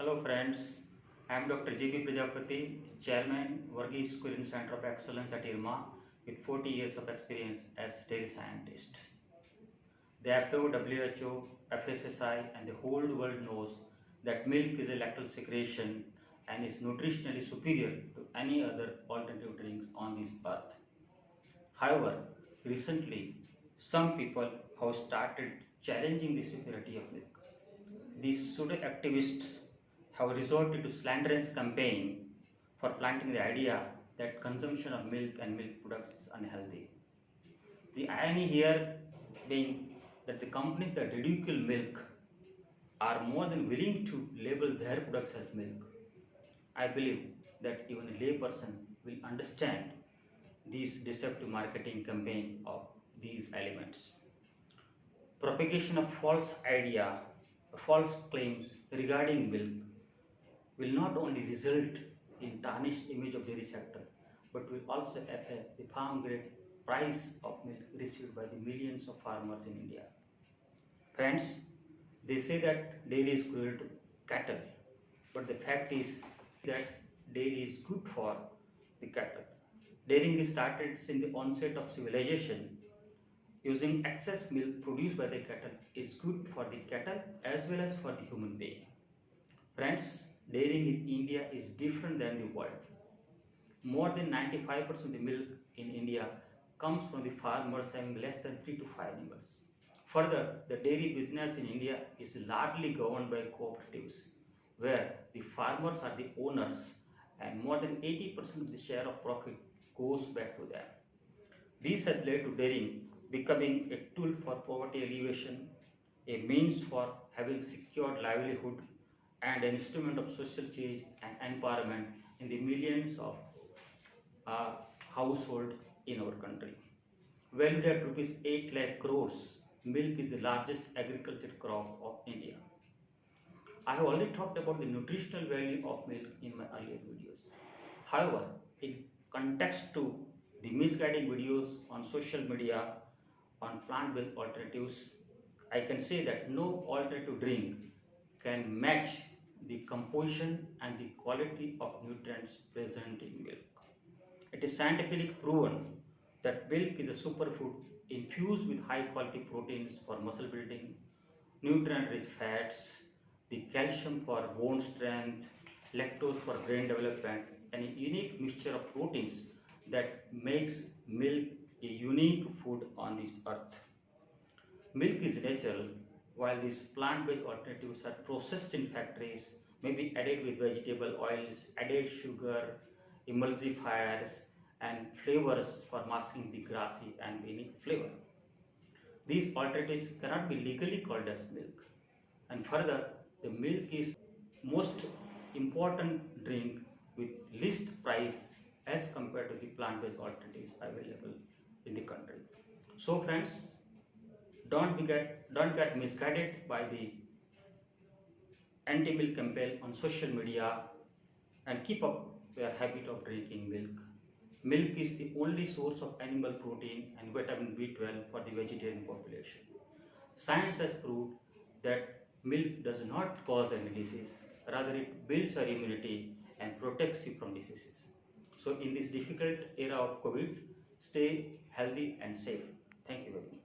Hello friends, I am Dr. J.B. Prajapati, Chairman, Varghese Kurin Center of Excellence at IRMA with 40 years of experience as dairy scientist. The FAO, WHO, FSSI and the whole world knows that milk is a lactal secretion and is nutritionally superior to any other alternative drinks on this earth. However, recently some people have started challenging the superiority of milk. These pseudo-activists have resorted to slanderous campaign for planting the idea that consumption of milk and milk products is unhealthy. The irony here being that the companies that ridicule milk are more than willing to label their products as milk. I believe that even a layperson will understand these deceptive marketing campaign of these elements. Propagation of false idea, false claims regarding milk will not only result in tarnished image of dairy sector, but will also affect the farm grade price of milk received by the millions of farmers in India. Friends, they say that dairy is cruel to cattle, but the fact is that dairy is good for the cattle. Dairying is started since the onset of civilization. Using excess milk produced by the cattle is good for the cattle as well as for the human being. Friends, dairying in India is different than the world. More than 95% of the milk in India comes from the farmers having less than 3 to 5 animals. Further, the dairy business in India is largely governed by cooperatives, where the farmers are the owners and more than 80% of the share of profit goes back to them. This has led to dairying becoming a tool for poverty alleviation, a means for having secured livelihood, and an instrument of social change and empowerment in the millions of households in our country. Valued at rupees 8 lakh crores, milk is the largest agriculture crop of India. I have already talked about the nutritional value of milk in my earlier videos. However, in context to the misguiding videos on social media on plant-based alternatives, I can say that no alternative drink can match the composition and the quality of nutrients present in milk. It is scientifically proven that milk is a superfood infused with high quality proteins for muscle building, nutrient rich fats, the calcium for bone strength, lactose for brain development, and a unique mixture of proteins that makes milk a unique food on this earth. Milk is natural, while these plant-based alternatives are processed in factories, may be added with vegetable oils, added sugar, emulsifiers, and flavors for masking the grassy and unique flavor. These alternatives cannot be legally called as milk. And further, the milk is most important drink with least price as compared to the plant-based alternatives available in the country. So friends, don't get misguided by the anti-milk campaign on social media and keep up your habit of drinking milk. Milk is the only source of animal protein and vitamin B12 for the vegetarian population. Science has proved that milk does not cause any disease, rather it builds our immunity and protects you from diseases. So in this difficult era of COVID, stay healthy and safe. Thank you very much.